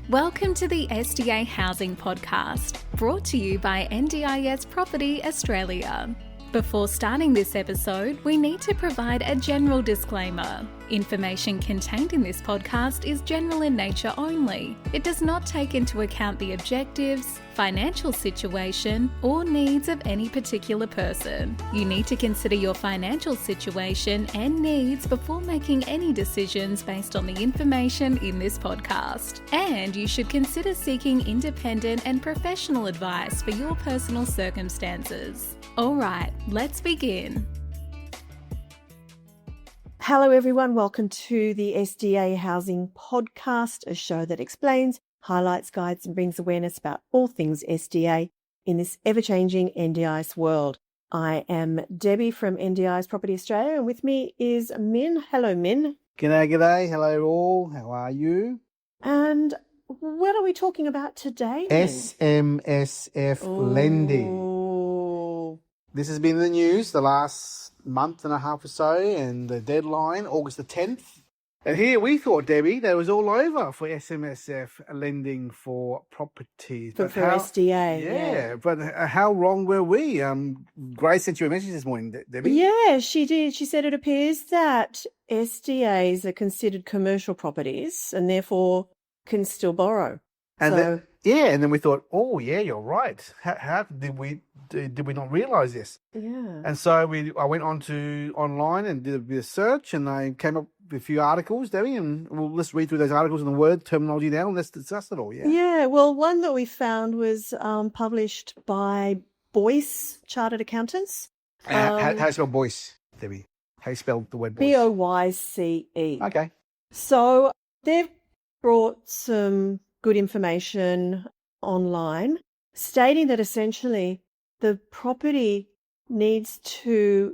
Welcome to the SDA Housing Podcast, brought to you by NDIS Property Australia. Before starting this episode, we need to provide a general disclaimer. Information contained in this podcast is general in nature only. It does not take into account the objectives, financial situation, or needs of any particular person. You need to consider your financial situation and needs before making any decisions based on the information in this podcast. And you should consider seeking independent and professional advice for your personal circumstances. All right, let's begin. Hello everyone, welcome to the SDA Housing Podcast, a show that explains, highlights, guides and brings awareness about all things SDA in this ever-changing NDIS world. I am Debbie from NDIS Property Australia and with me is Minh. Hello Minh. G'day. Hello all. How are you? And what are we talking about today? SMSF lending. This has been in the news the last month and a half or so, and the deadline, August the 10th. And here we thought, Debbie, that it was all over for SMSF lending for properties. For SDA. Yeah, but how wrong were we? Grace sent you a message this morning, Debbie. Yeah, she did. She said it appears that SDAs are considered commercial properties and therefore can still borrow. And then we thought, oh yeah, you're right. How did we not realise this? Yeah. And so I went online and did a bit of search, and I came up with a few articles, Debbie, and let's read through those articles and the word terminology now, and let's discuss it all. Yeah. Yeah. Well, one that we found was published by Boyce Chartered Accountants. How do you spell Boyce, Debbie? How do you spell the word Boyce? Boyce. Okay. So they've brought some good information online stating that essentially the property needs to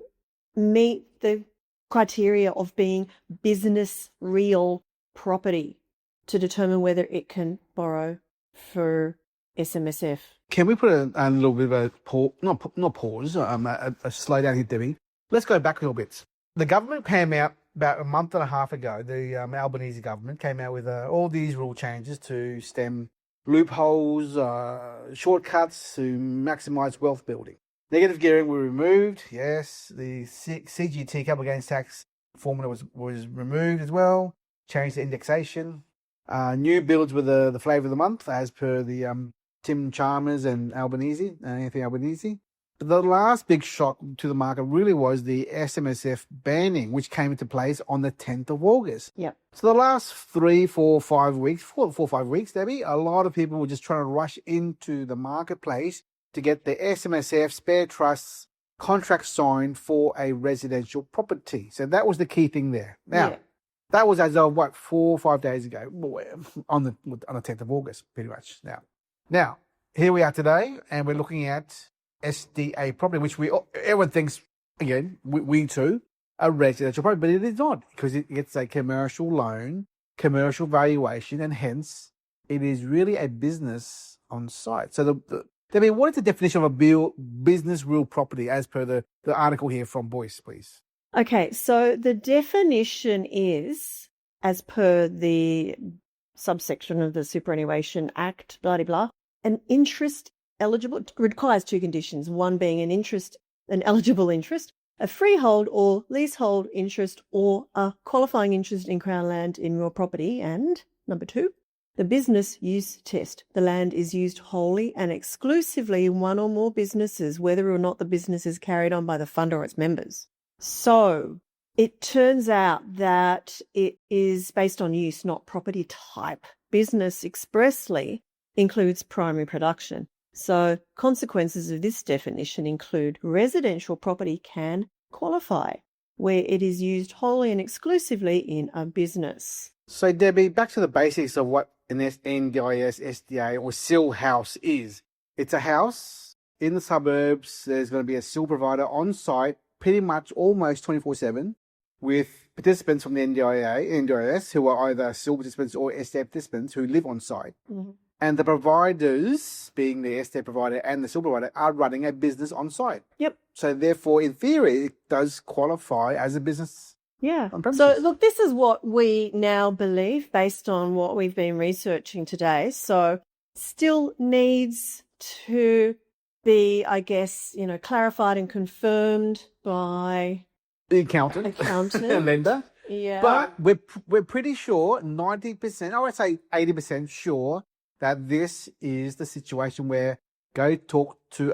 meet the criteria of being business real property to determine whether it can borrow for SMSF. Can we put a little bit of a pause, not pause, a slow down here, Debbie? Let's go back a little bit. The government came out about a month and a half ago, the Albanese government came out with all these rule changes to stem loopholes, shortcuts to maximise wealth building. Negative gearing were removed, yes. The CGT, capital gains tax formula, was removed as well. Changed the indexation. New builds were the flavour of the month, as per the Tim Chalmers and Anthony Albanese. But the last big shock to the market really was the SMSF banning, which came into place on the 10th of August. Yep. So the last 4 or 5 weeks, Debbie, a lot of people were just trying to rush into the marketplace to get the SMSF spare trusts contract signed for a residential property. So that was the key thing there. Now, That was as of 4 or 5 days ago, on the 10th of August, pretty much. Now, here we are today, and we're looking at SDA property, which everyone thinks, again, we too, a residential property, but it is not, because it gets a commercial loan, commercial valuation, and hence it is really a business on site. So what is the definition of a business real property as per the article here from Boyce, please? Okay, so the definition is, as per the subsection of the Superannuation Act, blah, blah, blah, an interest eligible, it requires two conditions, one being an eligible interest, a freehold or leasehold interest, or a qualifying interest in Crown land in your property, and number 2, the business use test. The land is used wholly and exclusively in one or more businesses, whether or not the business is carried on by the fund or its members. So it turns out that it is based on use, not property type. Business expressly includes primary production. So consequences of this definition include residential property can qualify where it is used wholly and exclusively in a business. So Debbie, back to the basics of what an NDIS, SDA or SIL house is. It's a house in the suburbs. There's going to be a SIL provider on site pretty much almost 24/7 with participants from the NDIS who are either SIL participants or SDA participants who live on site. Mm-hmm. And the providers, being the SDA provider and the SIL provider, are running a business on site. Yep. So therefore, in theory, it does qualify as a business Yeah. on So, premises. look, this is what we now believe based on what we've been researching today. So, still needs to be, I guess, clarified and confirmed by The accountant, accountant. lender. Yeah. But we're pretty sure, 90%, I would say 80% sure that this is the situation where go talk to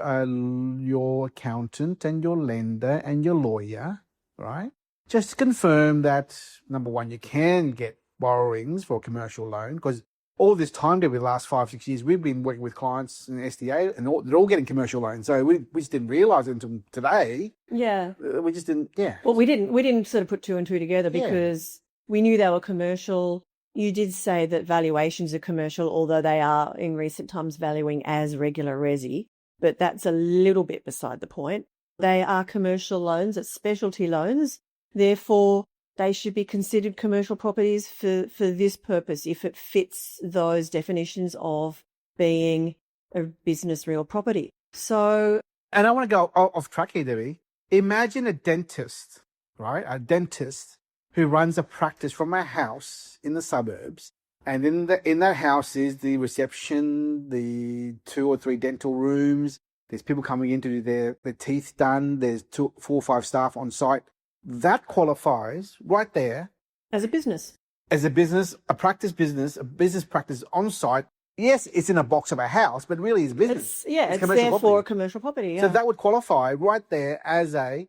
your accountant and your lender and your lawyer, right? Just to confirm that, number one, you can get borrowings for a commercial loan, because all this time, over the last 5-6 years, we've been working with clients in SDA, and they're all getting commercial loans. So we just didn't realise it until today. Yeah. We just didn't, yeah. Well, we didn't sort of put two and two together because we knew they were commercial. You did say that valuations are commercial, although they are in recent times valuing as regular resi, but that's a little bit beside the point. They are commercial loans, it's specialty loans. Therefore, they should be considered commercial properties for this purpose if it fits those definitions of being a business real property. So, and I want to go off track here, Debbie. Imagine a dentist, right? A dentist who runs a practice from a house in the suburbs, and in that house is the reception, the 2 or 3 dental rooms. There's people coming in to do their teeth done. There's 4 or 5 staff on site. That qualifies right there as a business. As a business, a practice business, a business practice on site. Yes, it's in a box of a house, but really it's business. It's commercial there property. for a commercial property. Yeah. So that would qualify right there as a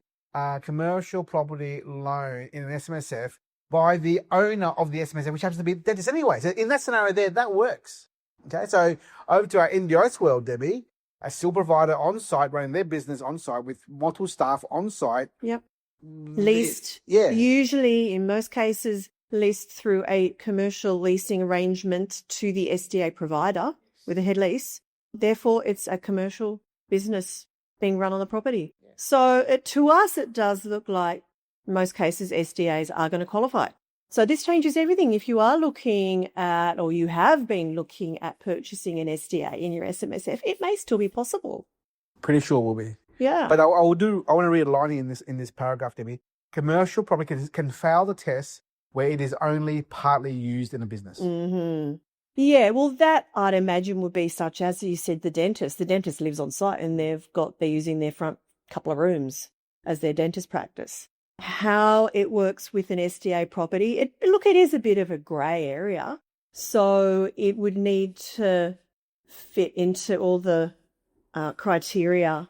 commercial property loan in an SMSF by the owner of the SMSF, which happens to be the dentist anyway. So in that scenario there, that works. Okay, so over to our NDIS world, Debbie, a SIL provider on site running their business on site with multiple staff on site. Yep. Leased. Yeah. Usually, in most cases, leased through a commercial leasing arrangement to the SDA provider with a head lease. Therefore, it's a commercial business being run on the property. Yeah. So to us, it does look like in most cases SDAs are going to qualify. So this changes everything. If you are looking at, or you have been looking at purchasing an SDA in your SMSF, it may still be possible. Pretty sure will be. Yeah. But I want to read a line in this paragraph, Debbie. Commercial property can fail the test where it is only partly used in a business. Mm-hmm. Yeah, well, that I'd imagine would be such as you said, the dentist. The dentist lives on site and they're using their front couple of rooms as their dentist practice. How it works with an SDA property, it is a bit of a grey area. So it would need to fit into all the criteria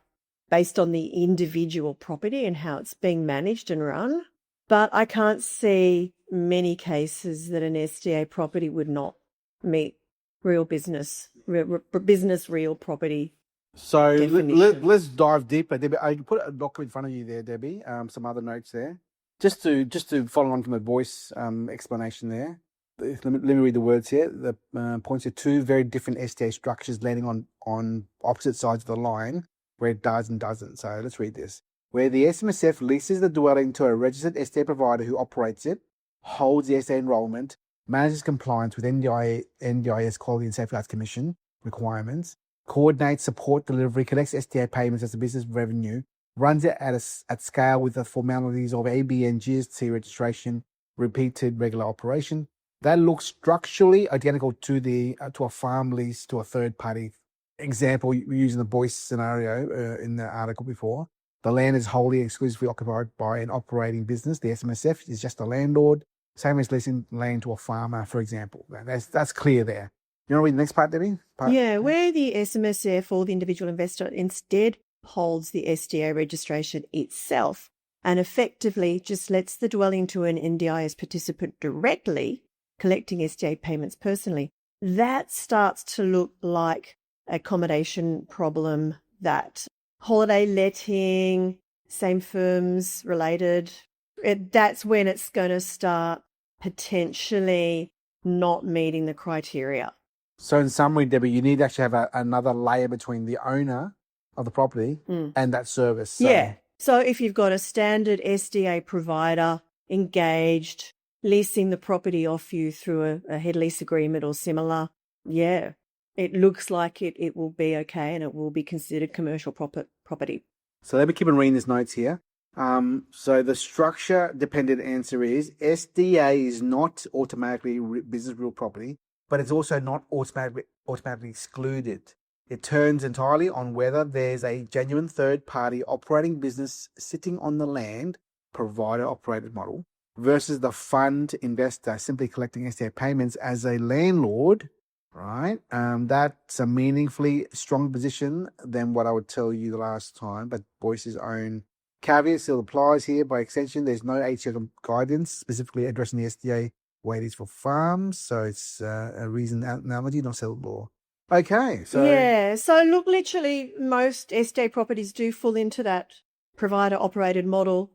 based on the individual property and how it's being managed and run. But I can't see many cases that an SDA property would not meet real business real property. So let's dive deeper, Debbie. I put a document in front of you there, Debbie. Some other notes there, just to follow on from the voice explanation there. Let me read the words here. The points are 2 very different SDA structures landing on opposite sides of the line where it does and doesn't. So let's read this. Where the SMSF leases the dwelling to a registered SDA provider who operates it, holds the SDA enrolment, manages compliance with NDIS Quality and Safeguards Commission requirements, coordinates support delivery, collects SDA payments as a business revenue, runs it at scale with the formalities of ABN GST registration, repeated regular operation. That looks structurally identical to a farm lease to a third party. Example, we're using the Boyce scenario in the article before. The land is wholly exclusively occupied by an operating business. The SMSF is just a landlord, same as leasing land to a farmer, for example. That's clear there. You want to read the next part, Debbie? Where the SMSF or the individual investor instead holds the SDA registration itself and effectively just lets the dwelling to an NDIS participant directly, collecting SDA payments personally, that starts to look like accommodation problem, that holiday letting, same firms related. That's when it's going to start potentially not meeting the criteria. So in summary, Debbie, you need to actually have another layer between the owner of the property and that service. So. Yeah. So if you've got a standard SDA provider engaged, leasing the property off you through a head lease agreement or similar, yeah, it looks like it will be okay and it will be considered commercial property. So let me keep on reading these notes here. So the structure dependent answer is SDA is not automatically business real property, but it's also not automatically excluded. It turns entirely on whether there's a genuine third party operating business sitting on the land, provider operated model, versus the fund investor simply collecting SDA payments as a landlord, right? That's a meaningfully stronger position than what I would tell you the last time, but Boyce's own caveat still applies here. By extension, there's no ATO guidance specifically addressing the SDA waivers for farms, so it's a reason analogy, not settled law. Okay, so Yeah, so look, literally most SDA properties do fall into that provider operated model,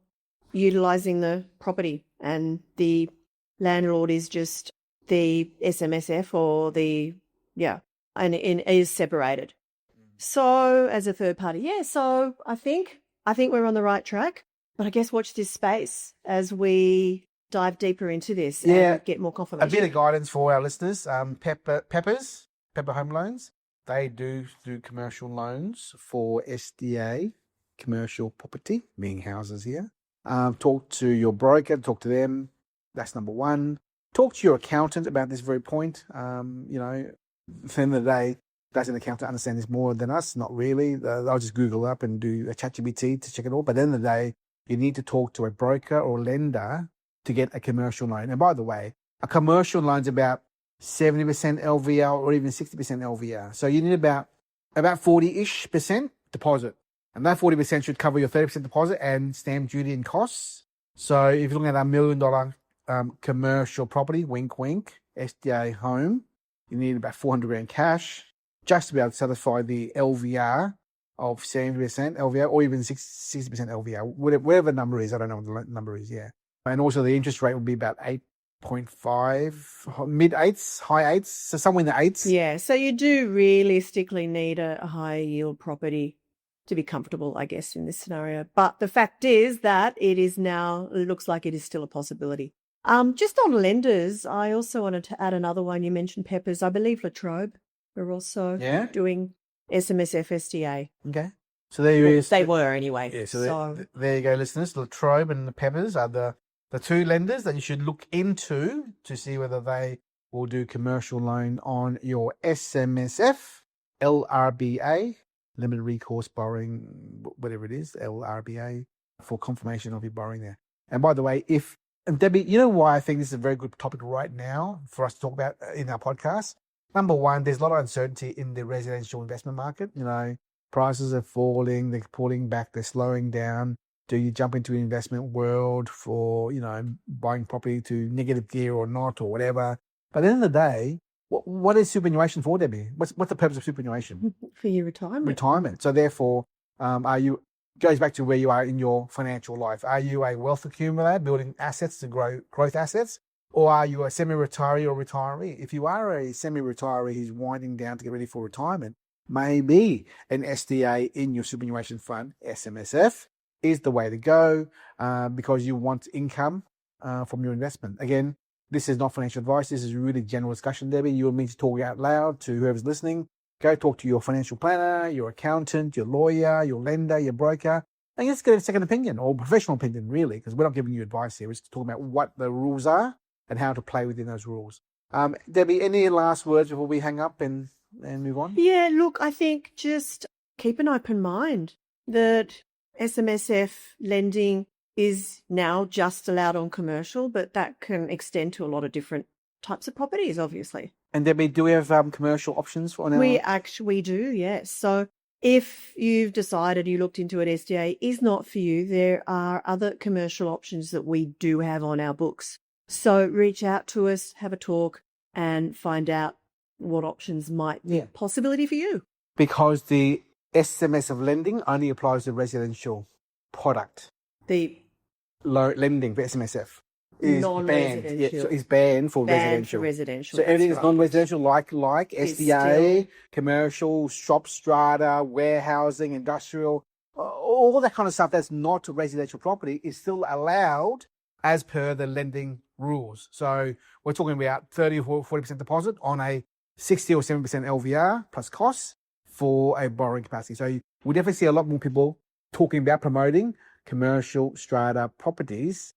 utilising the property, and the landlord is just the SMSF or and is separated. So as a third party, so I think we're on the right track, but I guess watch this space as we dive deeper into this and get more confirmation. A bit of guidance for our listeners. Pepper Home Loans, they do commercial loans for SDA, commercial property, being houses here. Talk to your broker, talk to them. That's number one. Talk to your accountant about this very point. At the end of the day, does an accountant understand this more than us? Not really. They'll just Google up and do a ChatGPT to check it all. But at the end of the day, you need to talk to a broker or lender to get a commercial loan. And by the way, a commercial loan's about 70% LVR or even 60% LVR. So you need about 40-ish% deposit. And that 40% should cover your 30% deposit and stamp duty and costs. So if you're looking at $1 million commercial property, wink, wink, SDA home, you need about 400 grand cash just to be able to satisfy the LVR of 70% LVR or even 60% LVR, whatever the number is. I don't know what the number is, yeah. And also the interest rate will be about 8.5, mid-8s, high 8s, so somewhere in the 8s. Yeah, so you do realistically need a high yield property to be comfortable, I guess, in this scenario. But the fact is that it looks like it is still a possibility. Just on lenders, I also wanted to add another one. You mentioned Peppers. I believe Latrobe were also doing SMSF SDA. Okay. So there you is. They were anyway. Yeah, so there you go, listeners. Latrobe and the Peppers are the two lenders that you should look into to see whether they will do commercial loan on your SMSF, LRBA, limited recourse borrowing, whatever it is, LRBA, for confirmation of your borrowing there. And by the way, and Debbie, you know why I think this is a very good topic right now for us to talk about in our podcast? Number one, there's a lot of uncertainty in the residential investment market. Prices are falling, they're pulling back, they're slowing down. Do you jump into an investment world for, buying property to negative gear or not or whatever? But at the end of the day, what is superannuation for, Debbie? What's the purpose of superannuation? For your retirement. So therefore, goes back to where you are in your financial life. Are you a wealth accumulator building assets to grow growth assets? Or are you a semi-retiree or retiree? If you are a semi-retiree who's winding down to get ready for retirement, maybe an SDA in your superannuation fund, SMSF, is the way to go because you want income from your investment. Again, this is not financial advice. This is really general discussion, Debbie. You will need to talk out loud to whoever's listening. Go talk to your financial planner, your accountant, your lawyer, your lender, your broker, and let's get a second opinion or professional opinion, really, because we're not giving you advice here. We're just talking about what the rules are and how to play within those rules. Debbie, any last words before we hang up and move on? Yeah, look, I think just keep an open mind that SMSF lending is now just allowed on commercial, but that can extend to a lot of different types of properties, obviously. And Debbie, do we have commercial options for now? We actually do, yes. So if you've decided you looked into it, SDA is not for you, there are other commercial options that we do have on our books. So reach out to us, have a talk, and find out what options might be a possibility for you. Because the SMS of lending only applies to residential product. The lending for SMSF is non-residential. banned. Yeah, so it's banned for residential. For residential. So everything is non-residential, like SDA, commercial, shop strata, warehousing, industrial, all that kind of stuff that's not residential property is still allowed as per the lending rules. So we're talking about 30 or 40% deposit on a 60 or 70% LVR plus costs for a borrowing capacity. So we definitely see a lot more people talking about promoting commercial strata properties,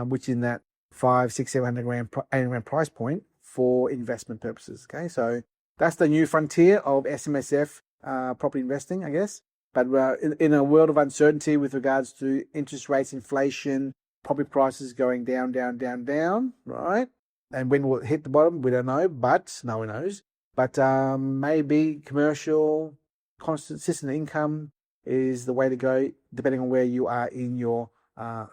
which in that 500, 600, 700 grand, 800 grand price point for investment purposes. Okay, so that's the new frontier of SMSF property investing, I guess. But in a world of uncertainty with regards to interest rates, inflation, property prices going down, right? And when will it hit the bottom, we don't know, but no one knows. But maybe commercial, consistent income is the way to go, depending on where you are in your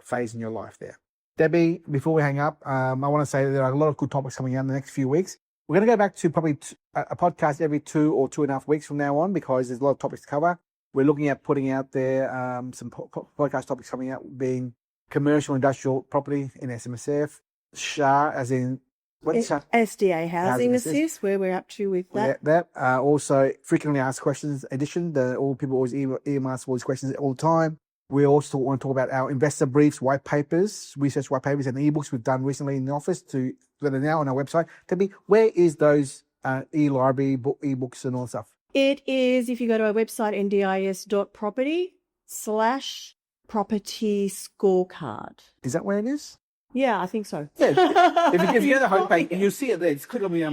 phase in your life there. Debbie, before we hang up, I want to say that there are a lot of good topics coming out in the next few weeks. We're going to go back to probably a podcast every 2 or 2.5 weeks from now on, because there's a lot of topics to cover. We're looking at putting out there some podcast topics coming out, being commercial industrial property in SMSF, SHA, as in what's SDA Housing Assist, where we're up to with that. Also, frequently asked questions edition. All people always email us all these questions all the time. We also want to talk about our investor briefs, white papers, research white papers, and ebooks we've done recently in the office that are now on our website. Debbie, where is those e-library ebooks and all that stuff? It is, if you go to our website, ndis.property/property scorecard. Is that where it is? Yeah, I think so. Yeah. if you go to the homepage, you'll see it there. It's click on the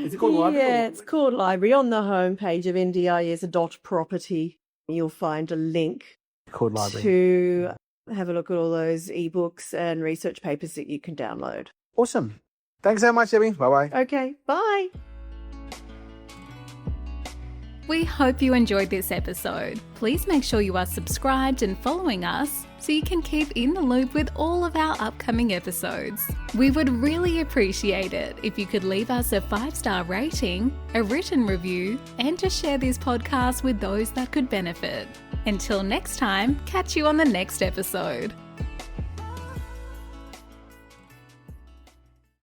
is it called library? Yeah, it's called library. On the homepage of ndis.property, you'll find a link called library to have a look at all those ebooks and research papers that you can download. Awesome. Thanks so much, Debbie. Bye-bye. Okay, bye. We hope you enjoyed this episode. Please make sure you are subscribed and following us so you can keep in the loop with all of our upcoming episodes. We would really appreciate it if you could leave us a 5-star rating, a written review, and to share this podcast with those that could benefit. Until next time, catch you on the next episode.